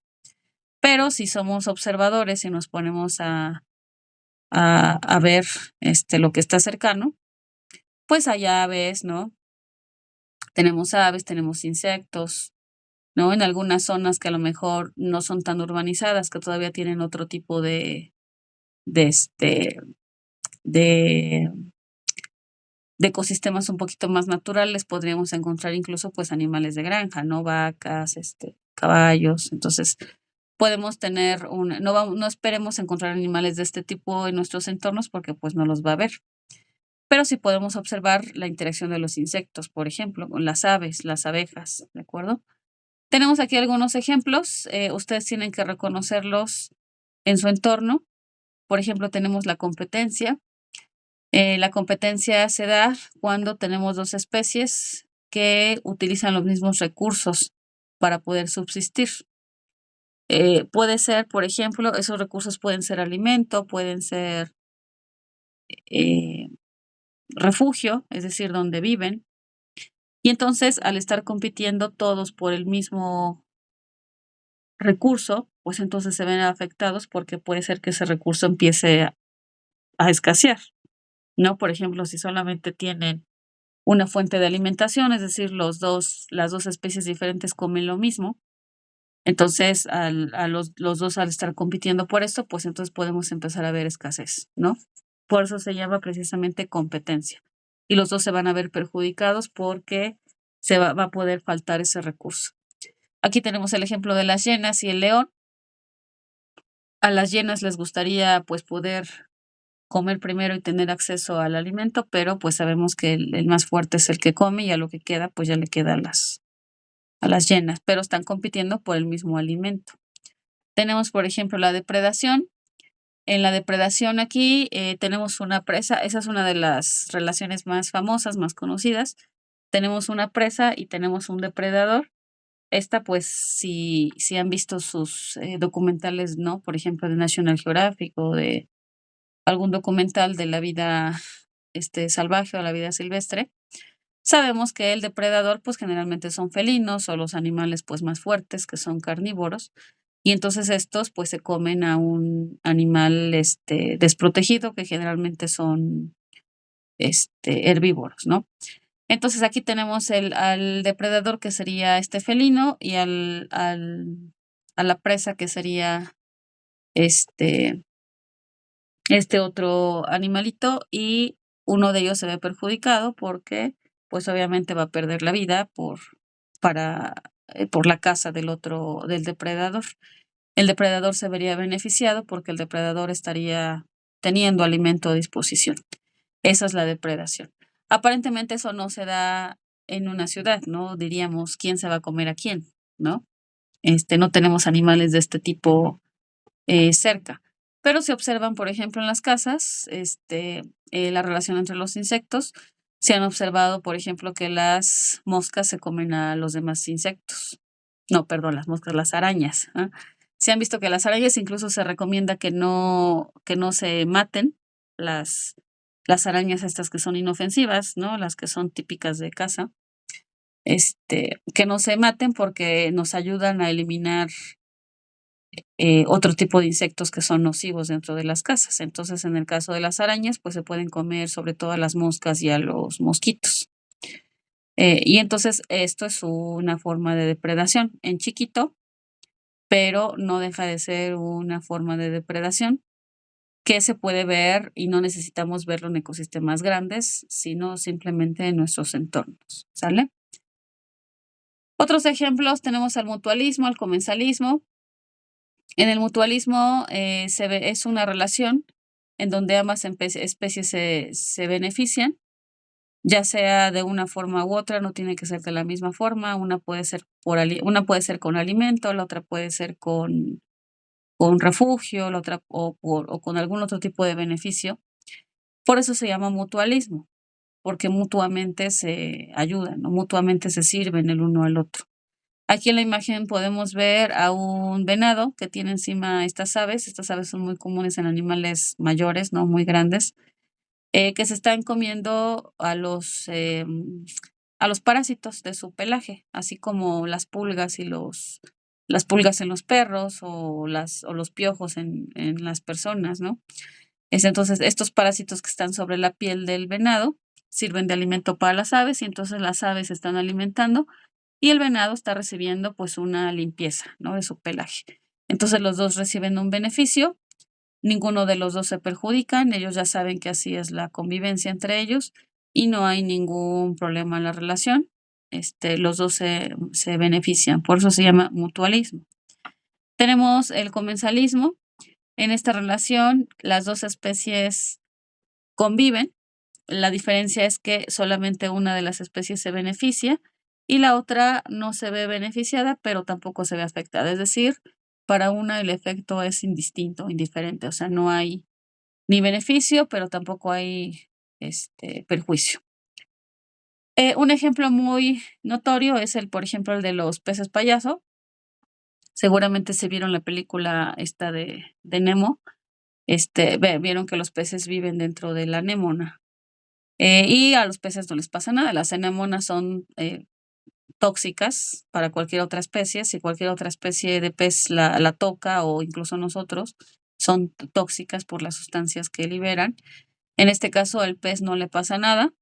Pero si somos observadores y nos ponemos a ver, lo que está cercano, pues hay aves, ¿no? Tenemos aves, tenemos insectos, ¿no? En algunas zonas que a lo mejor no son tan urbanizadas, que todavía tienen otro tipo de, este, de de ecosistemas un poquito más naturales, podríamos encontrar incluso, pues, animales de granja, ¿no? Vacas, caballos. Entonces, podemos tener no esperemos encontrar animales de este tipo en nuestros entornos porque, pues, no los va a haber. Pero sí podemos observar la interacción de los insectos, por ejemplo, con las aves, las abejas, ¿de acuerdo? Tenemos aquí algunos ejemplos, ustedes tienen que reconocerlos en su entorno. Por ejemplo, tenemos la competencia. La competencia se da cuando tenemos 2 especies que utilizan los mismos recursos para poder subsistir. Puede ser, por ejemplo, esos recursos pueden ser alimento, pueden ser, eh, refugio, es decir, donde viven. Y entonces, al estar compitiendo todos por el mismo recurso, pues entonces se ven afectados porque puede ser que ese recurso empiece a escasear, ¿no? Por ejemplo, si solamente tienen una fuente de alimentación, es decir, las 2 especies diferentes comen lo mismo. Entonces, los 2 al estar compitiendo por esto, pues entonces podemos empezar a ver escasez, ¿no? Por eso se llama precisamente competencia. Y los 2 se van a ver perjudicados porque va a poder faltar ese recurso. Aquí tenemos el ejemplo de las hienas y el león. A las hienas les gustaría, pues, poder comer primero y tener acceso al alimento, pero, pues, sabemos que el más fuerte es el que come y a lo que queda, pues, ya le queda a las hienas, pero están compitiendo por el mismo alimento. Tenemos, por ejemplo, la depredación. En la depredación aquí, tenemos una presa, esa es una de las relaciones más famosas, más conocidas. Tenemos una presa y tenemos un depredador. Esta, pues, si han visto sus, documentales, ¿no? Por ejemplo, de National Geographic o de algún documental de la vida, salvaje o la vida silvestre, sabemos que el depredador, pues, generalmente son felinos o los animales, pues, más fuertes, que son carnívoros, y entonces estos, pues, se comen a un animal, desprotegido, que generalmente son, herbívoros, ¿no? Entonces, aquí tenemos al depredador, que sería este felino, y a la presa, que sería, este este otro animalito, y uno de ellos se ve perjudicado porque, pues, obviamente va a perder la vida por la caza del depredador. el depredador se vería beneficiado porque el depredador estaría teniendo alimento a disposición. Esa es la depredación. Aparentemente eso no se da en una ciudad, ¿no? Diríamos, ¿quién se va a comer a quién? ¿No? No tenemos animales de este tipo cerca. Pero se observan, por ejemplo, en las casas, la relación entre los insectos. Se han observado, por ejemplo, que las moscas se comen a los demás insectos. No, perdón, las moscas, las arañas. ¿Ah? Se han visto que las arañas incluso se recomienda que no se maten las arañas estas que son inofensivas, ¿no? Las que son típicas de casa. Que no se maten porque nos ayudan a eliminar otro tipo de insectos que son nocivos dentro de las casas. Entonces, en el caso de las arañas, pues se pueden comer sobre todo a las moscas y a los mosquitos. Y entonces esto es una forma de depredación en chiquito, pero no deja de ser una forma de depredación que se puede ver y no necesitamos verlo en ecosistemas grandes, sino simplemente en nuestros entornos, ¿sale? Otros ejemplos tenemos al mutualismo, al comensalismo. En el mutualismo es una relación en donde ambas especies se benefician, ya sea de una forma u otra, no tiene que ser de la misma forma, una puede ser con alimento, la otra puede ser con refugio, la otra o con algún otro tipo de beneficio. Por eso se llama mutualismo, porque mutuamente se ayudan, ¿no? Mutuamente se sirven el uno al otro. Aquí en la imagen podemos ver a un venado que tiene encima estas aves. Estas aves son muy comunes en animales mayores, no muy grandes, que se están comiendo a los parásitos de su pelaje, así como las pulgas las pulgas en los perros o los piojos en las personas, ¿no? Entonces, estos parásitos que están sobre la piel del venado sirven de alimento para las aves y entonces las aves se están alimentando y el venado está recibiendo pues una limpieza, ¿no? De su pelaje. Entonces los dos reciben un beneficio, ninguno de los dos se perjudican, ellos ya saben que así es la convivencia entre ellos y no hay ningún problema en la relación. Los dos se benefician, por eso se llama mutualismo. Tenemos el comensalismo. En esta relación, las dos especies conviven. La diferencia es que solamente una de las especies se beneficia y la otra no se ve beneficiada, pero tampoco se ve afectada. Es decir, para una el efecto es indistinto, indiferente. O sea, no hay ni beneficio, pero tampoco hay perjuicio. Un ejemplo muy notorio es por ejemplo, el de los peces payaso. Seguramente se vieron la película esta de Nemo. Vieron que los peces viven dentro de la anémona. Y a los peces no les pasa nada. Las anémonas son tóxicas para cualquier otra especie. Si cualquier otra especie de pez la toca o incluso nosotros, son tóxicas por las sustancias que liberan. En este caso, el pez no le pasa nada,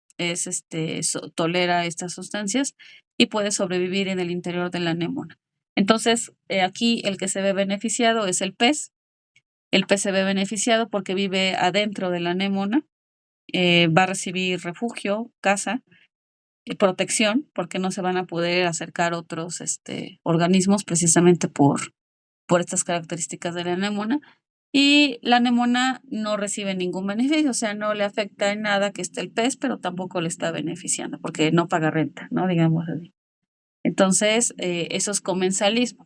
tolera estas sustancias y puede sobrevivir en el interior de la anémona. Entonces, aquí el que se ve beneficiado es el pez. El pez se ve beneficiado porque vive adentro de la anémona, va a recibir refugio, casa, protección, porque no se van a poder acercar otros organismos precisamente por estas características de la anémona. Y la anémona no recibe ningún beneficio, o sea, no le afecta en nada que esté el pez, pero tampoco le está beneficiando porque no paga renta, ¿no? Digamos así. Entonces, eso es comensalismo.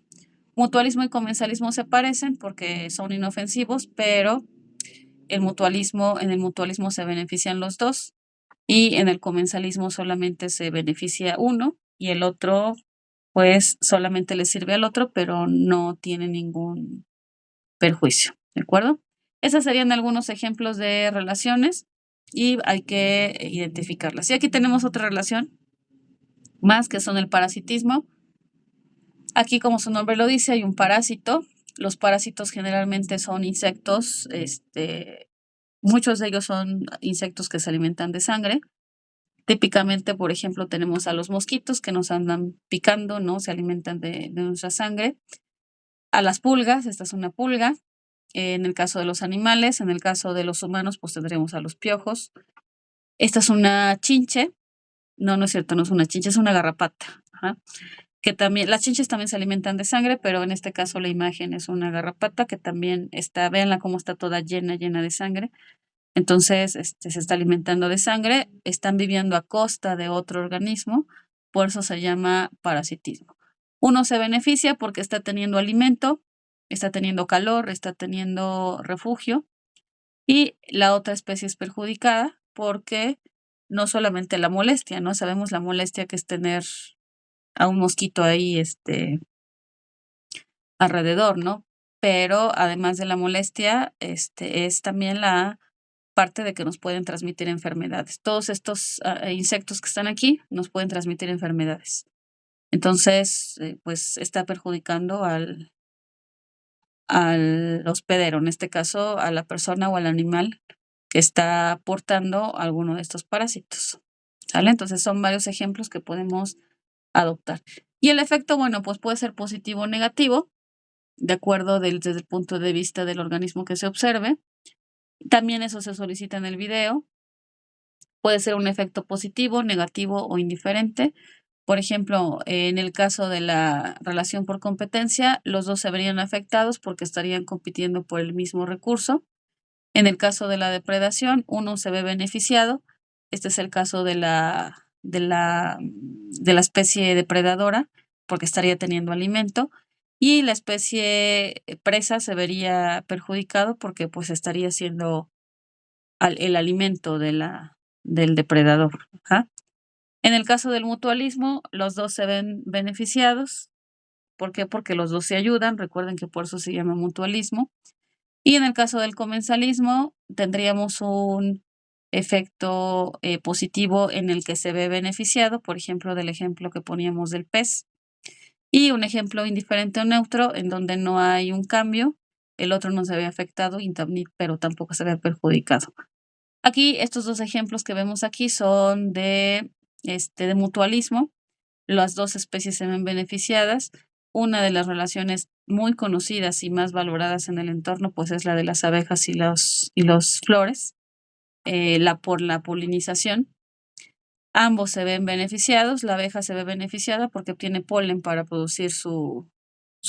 Mutualismo y comensalismo se parecen porque son inofensivos, pero en el mutualismo se benefician los dos y en el comensalismo solamente se beneficia uno y el otro, pues solamente le sirve al otro, pero no tiene ningún perjuicio, ¿de acuerdo? Esos serían algunos ejemplos de relaciones y hay que identificarlas. Y aquí tenemos otra relación más que son el parasitismo. Aquí, como su nombre lo dice, hay un parásito. Los parásitos generalmente son insectos, muchos de ellos son insectos que se alimentan de sangre. Típicamente, por ejemplo, tenemos a los mosquitos que nos andan picando, ¿no? Se alimentan de nuestra sangre. A las pulgas, esta es una pulga. En el caso de los animales, en el caso de los humanos, pues tendremos a los piojos. Esta es una chinche. No, no es cierto, no es una chinche, es una garrapata. Ajá. que también, las chinches también se alimentan de sangre, pero en este caso la imagen es una garrapata que también está, véanla cómo está toda llena, llena de sangre. Entonces, se está alimentando de sangre, están viviendo a costa de otro organismo, por eso se llama parasitismo. Uno se beneficia porque está teniendo alimento, está teniendo calor, está teniendo refugio, y la otra especie es perjudicada porque no solamente la molestia, ¿no? Sabemos la molestia que es tener a un mosquito ahí, alrededor, ¿no? Pero además de la molestia, es también la parte de que nos pueden transmitir enfermedades. Todos estos insectos que están aquí nos pueden transmitir enfermedades. Entonces, pues está perjudicando al hospedero, en este caso a la persona o al animal que está portando alguno de estos parásitos. ¿Sale? Entonces son varios ejemplos que podemos adoptar. Y el efecto, bueno, pues puede ser positivo o negativo, de acuerdo desde el punto de vista del organismo que se observe. También eso se solicita en el video. Puede ser un efecto positivo, negativo o indiferente. Por ejemplo, en el caso de la relación por competencia, los dos se verían afectados porque estarían compitiendo por el mismo recurso. En el caso de la depredación, uno se ve beneficiado. Este es el caso de la especie depredadora, porque estaría teniendo alimento. Y la especie presa se vería perjudicado porque pues estaría siendo el alimento del depredador. Ajá. En el caso del mutualismo, los dos se ven beneficiados. ¿Por qué? Porque los dos se ayudan. Recuerden que por eso se llama mutualismo. Y en el caso del comensalismo, tendríamos un efecto positivo en el que se ve beneficiado, por ejemplo, del ejemplo que poníamos del pez, y un ejemplo indiferente o neutro en donde no hay un cambio, el otro no se ve afectado, pero tampoco se ve perjudicado. Aquí, estos dos ejemplos que vemos aquí son de mutualismo. Las dos especies se ven beneficiadas. Una de las relaciones muy conocidas y más valoradas en el entorno, pues es la de las abejas y los flores, por la polinización. Ambos se ven beneficiados. La abeja se ve beneficiada porque obtiene polen para producir su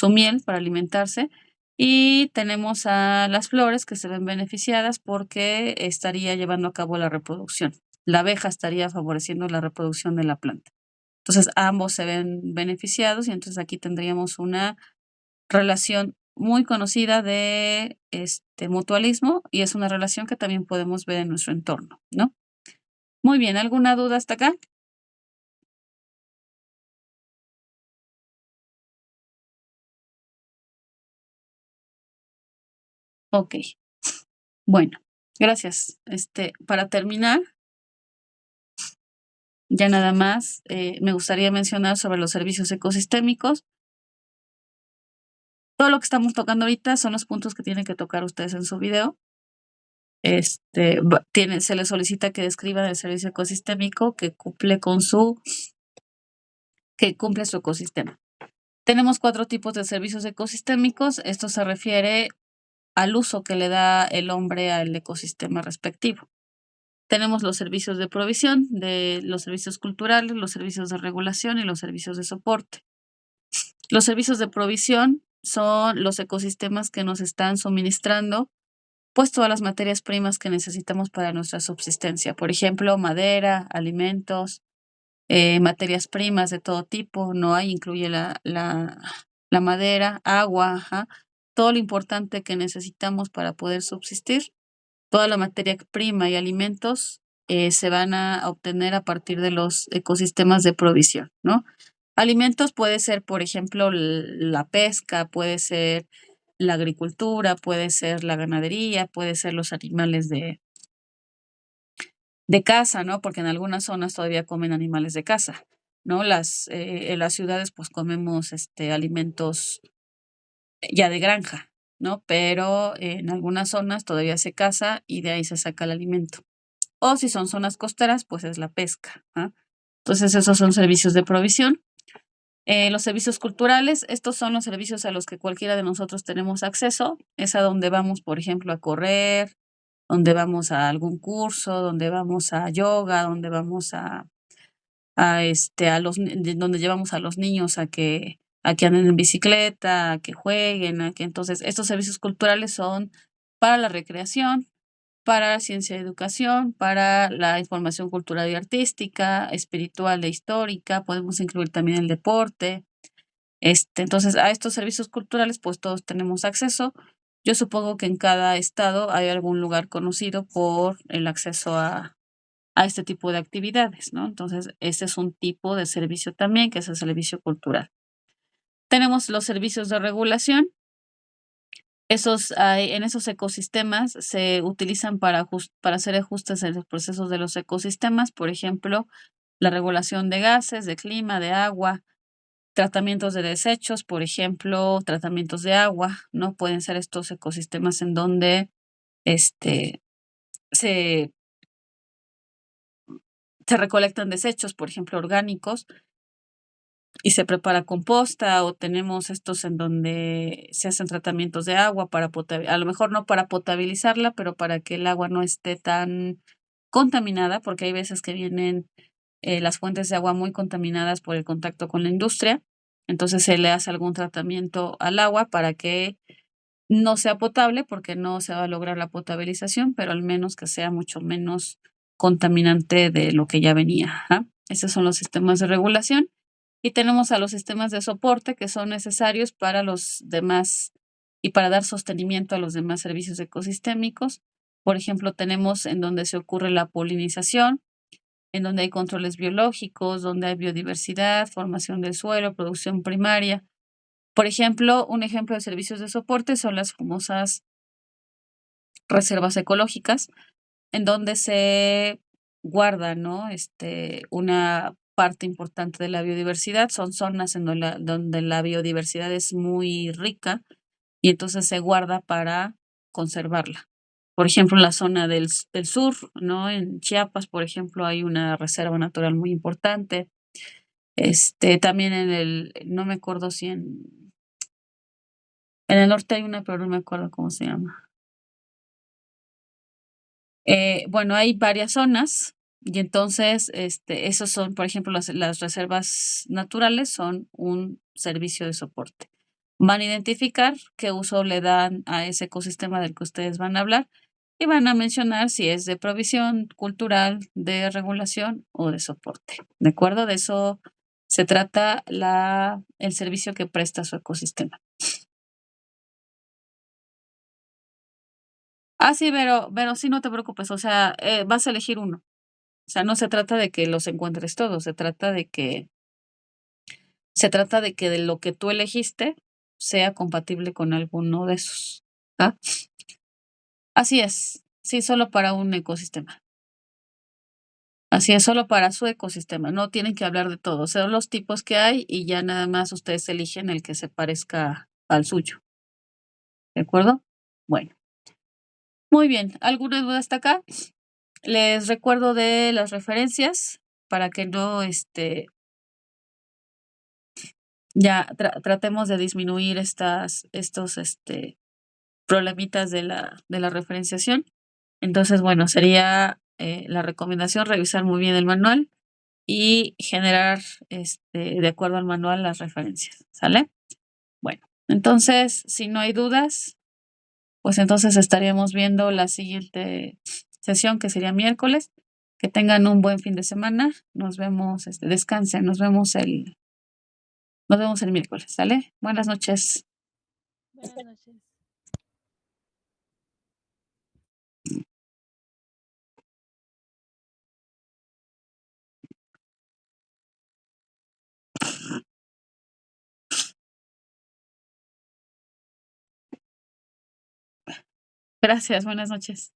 miel, para alimentarse. Y tenemos a las flores que se ven beneficiadas porque estaría llevando a cabo la reproducción. La abeja estaría favoreciendo la reproducción de la planta. Entonces, ambos se ven beneficiados y entonces aquí tendríamos una relación muy conocida de mutualismo y es una relación que también podemos ver en nuestro entorno, ¿no? Muy bien, ¿alguna duda hasta acá? Ok, bueno, gracias. Para terminar, ya nada más, me gustaría mencionar sobre los servicios ecosistémicos. Todo lo que estamos tocando ahorita son los puntos que tienen que tocar ustedes en su video. Se les solicita que describan el servicio ecosistémico que cumple su ecosistema. Tenemos 4 tipos de servicios ecosistémicos. Esto se refiere al uso que le da el hombre al ecosistema respectivo. Tenemos los servicios de provisión, los servicios culturales, los servicios de regulación y los servicios de soporte. Los servicios de provisión son los ecosistemas que nos están suministrando pues todas las materias primas que necesitamos para nuestra subsistencia. Por ejemplo, madera, alimentos, materias primas de todo tipo, ¿no? Ahí incluye la madera, agua, ajá, todo lo importante que necesitamos para poder subsistir. Toda la materia prima y alimentos se van a obtener a partir de los ecosistemas de provisión, ¿no? Alimentos puede ser, por ejemplo, la pesca, puede ser la agricultura, puede ser la ganadería, puede ser los animales de casa, ¿no? Porque en algunas zonas todavía comen animales de casa, ¿no? En las ciudades pues comemos alimentos ya de granja, ¿no? Pero en algunas zonas todavía se caza y de ahí se saca el alimento. O si son zonas costeras, pues es la pesca, ¿ah? Entonces esos son servicios de provisión. Los servicios culturales, estos son los servicios a los que cualquiera de nosotros tenemos acceso. Es a donde vamos, por ejemplo, a correr, donde vamos a algún curso, donde vamos a yoga, donde vamos a donde llevamos a los niños a que anden en bicicleta, a que jueguen, a que entonces estos servicios culturales son para la recreación, para ciencia y educación, para la información cultural y artística, espiritual e histórica, podemos incluir también el deporte. Entonces, a estos servicios culturales, pues todos tenemos acceso. Yo supongo que en cada estado hay algún lugar conocido por el acceso a este tipo de actividades, ¿no? Entonces, ese es un tipo de servicio también, que es el servicio cultural. Tenemos los servicios de regulación. En esos ecosistemas se utilizan para hacer ajustes en los procesos de los ecosistemas, por ejemplo, la regulación de gases, de clima, de agua, tratamientos de desechos, por ejemplo, tratamientos de agua, ¿no? Pueden ser estos ecosistemas en donde este, se, se recolectan desechos, por ejemplo, orgánicos, y se prepara composta, o tenemos estos en donde se hacen tratamientos de agua a lo mejor no para potabilizarla, pero para que el agua no esté tan contaminada, porque hay veces que vienen las fuentes de agua muy contaminadas por el contacto con la industria. Entonces se le hace algún tratamiento al agua para que no sea potable, porque no se va a lograr la potabilización, pero al menos que sea mucho menos contaminante de lo que ya venía. Ajá. Esos son los sistemas de regulación. Y tenemos a los sistemas de soporte que son necesarios para los demás y para dar sostenimiento a los demás servicios ecosistémicos. Por ejemplo, tenemos en donde se ocurre la polinización, en donde hay controles biológicos, donde hay biodiversidad, formación del suelo, producción primaria. Por ejemplo, un ejemplo de servicios de soporte son las famosas reservas ecológicas, en donde se guarda, ¿no? Una parte importante de la biodiversidad. Son zonas en donde la biodiversidad es muy rica y entonces se guarda para conservarla. Por ejemplo, en la zona del sur, ¿no? En Chiapas, por ejemplo, hay una reserva natural muy importante. También no me acuerdo si en el norte hay una, pero no me acuerdo cómo se llama. Bueno, hay varias zonas y entonces, esos son, por ejemplo, las reservas naturales son un servicio de soporte. Van a identificar qué uso le dan a ese ecosistema del que ustedes van a hablar y van a mencionar si es de provisión cultural, de regulación o de soporte. ¿De acuerdo? De eso se trata el servicio que presta su ecosistema. Ah, sí, pero sí, no te preocupes, o sea, vas a elegir uno. O sea, no se trata de que los encuentres todos, se trata de que de lo que tú elegiste sea compatible con alguno de esos. ¿Ah? Así es. Sí, solo para un ecosistema. Así es, solo para su ecosistema. No tienen que hablar de todos. Son los tipos que hay y ya nada más ustedes eligen el que se parezca al suyo. ¿De acuerdo? Bueno, muy bien. ¿Alguna duda hasta acá? Les recuerdo de las referencias para que no, ya tratemos de disminuir estos problemitas de la referenciación. Entonces, bueno, sería la recomendación revisar muy bien el manual y generar de acuerdo al manual las referencias. ¿Sale? Bueno, entonces, si no hay dudas, pues entonces estaríamos viendo la siguiente sesión, que sería miércoles. Que tengan un buen fin de semana. Nos vemos, descansen, nos vemos el miércoles, ¿sale? Buenas noches. Buenas noches. Gracias, buenas noches.